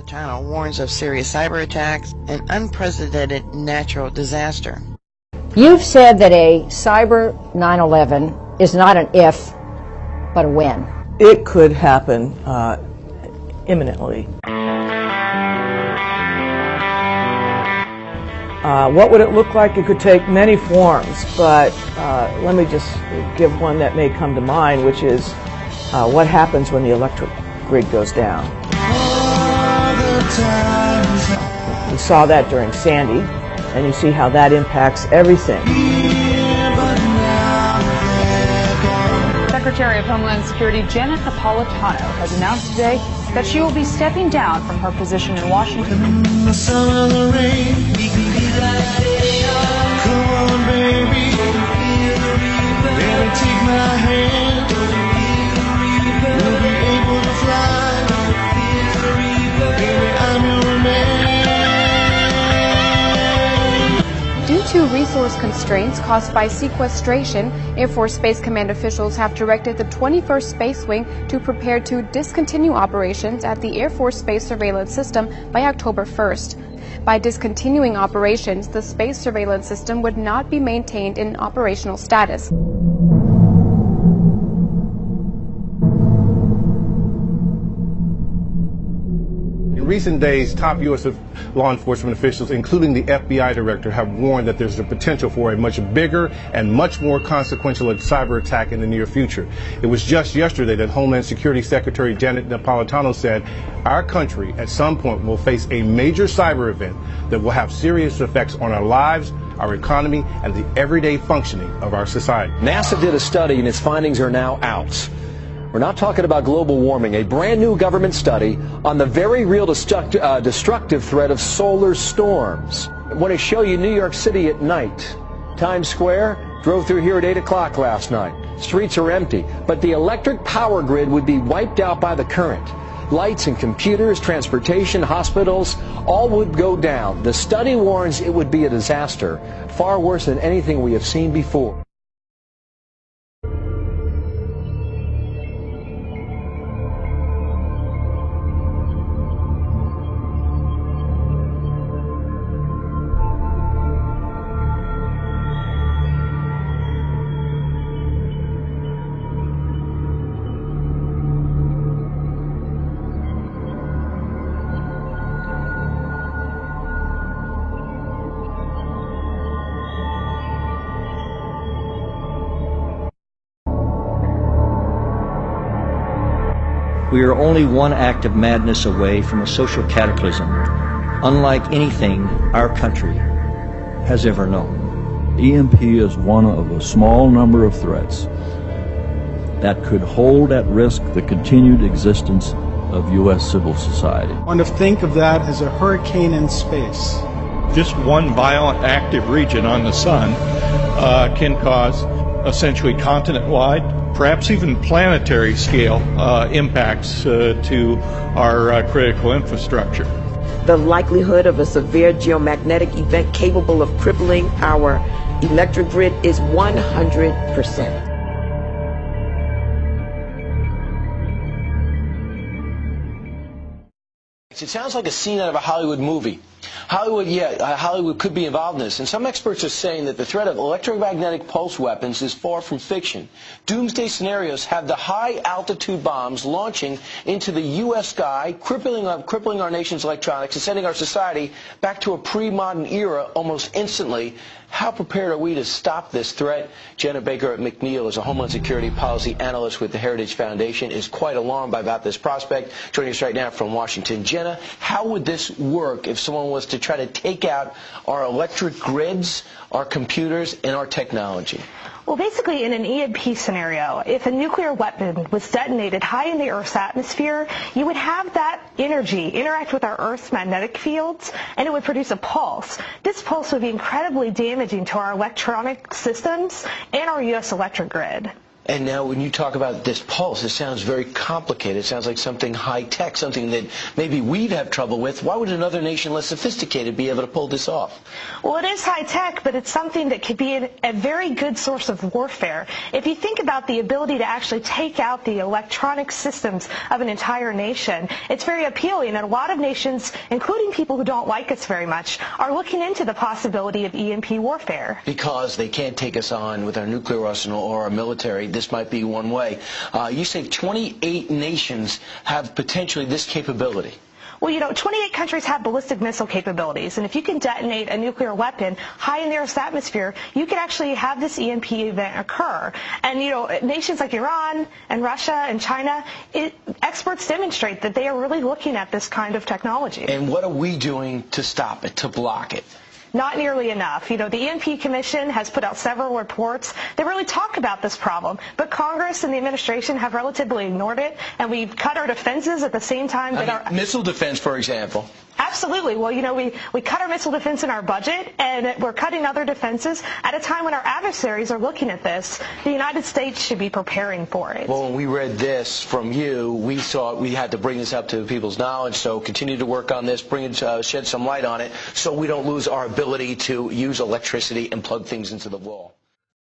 China warns of serious cyber attacks and unprecedented natural disaster. You've said that a cyber 9/11 is not an if, but a when. It could happen imminently. What would it look like? It could take many forms, but let me just give one that may come to mind, which is what happens when the electric grid goes down. We saw that during Sandy, and you see how that impacts everything. Secretary of Homeland Security Janet Napolitano has announced today that she will be stepping down from her position in Washington. Due to resource constraints caused by sequestration, Air Force Space Command officials have directed the 21st Space Wing to prepare to discontinue operations at the Air Force Space Surveillance System by October 1st. By discontinuing operations, the space surveillance system would not be maintained in operational status. In recent days, top U.S. law enforcement officials, including the FBI director, have warned that there's the potential for a much bigger and much more consequential cyber attack in the near future. It was just yesterday that Homeland Security Secretary Janet Napolitano said our country at some point will face a major cyber event that will have serious effects on our lives, our economy, and the everyday functioning of our society. NASA did a study and its findings are now out. We're not talking about global warming, a brand new government study on the very real destructive threat of solar storms. I want to show you New York City at night. Times Square, drove through here at 8 o'clock last night. Streets are empty, but the electric power grid would be wiped out by the current. Lights and computers, transportation, hospitals, all would go down. The study warns it would be a disaster, far worse than anything we have seen before. We are only one act of madness away from a social cataclysm, unlike anything our country has ever known. EMP is one of a small number of threats that could hold at risk the continued existence of U.S. civil society. I want to think of that as a hurricane in space. Just one violent active region on the sun can cause essentially continent-wide, perhaps even planetary scale impacts to our critical infrastructure. The likelihood of a severe geomagnetic event capable of crippling our electric grid is 100%. It sounds like a scene out of a Hollywood movie. Hollywood could be involved in this. And some experts are saying that the threat of electromagnetic pulse weapons is far from fiction. Doomsday scenarios have the high-altitude bombs launching into the U.S. sky, crippling our nation's electronics and sending our society back to a pre-modern era almost instantly. How prepared are we to stop this threat? Jenna Baker McNeil is a Homeland Security Policy Analyst with the Heritage Foundation, is quite alarmed about this prospect. Joining us right now from Washington. Jenna, how would this work if someone was to try to take out our electric grids, our computers, and our technology? Well, basically, in an EMP scenario, if a nuclear weapon was detonated high in the Earth's atmosphere, you would have that energy interact with our Earth's magnetic fields, and it would produce a pulse. This pulse would be incredibly damaging to our electronic systems and our U.S. electric grid. And now when you talk about this pulse, it sounds very complicated. It sounds like something high-tech, something that maybe we'd have trouble with. Why would another nation less sophisticated be able to pull this off? Well, it is high-tech, but it's something that could be a very good source of warfare. If you think about the ability to actually take out the electronic systems of an entire nation, it's very appealing. And a lot of nations, including people who don't like us very much, are looking into the possibility of EMP warfare. Because they can't take us on with our nuclear arsenal or our military, this might be one way. You say 28 nations have potentially this capability. Well, you know, 28 countries have ballistic missile capabilities, and if you can detonate a nuclear weapon high in the Earth's atmosphere, you can actually have this EMP event occur. And, you know, nations like Iran and Russia and China, experts demonstrate that they are really looking at this kind of technology. And what are we doing to stop it, to block it? Not nearly enough. You know, the EMP Commission has put out several reports that really talk about this problem, but Congress and the administration have relatively ignored it, and we've cut our defenses at the same time that our missile defense, for example. Absolutely. Well, you know, we cut our missile defense in our budget, and we're cutting other defenses at a time when our adversaries are looking at this. The United States should be preparing for it. Well, when we read this from you, we thought we had to bring this up to people's knowledge, so continue to work on this, shed some light on it, so we don't lose our ability to use electricity and plug things into the wall.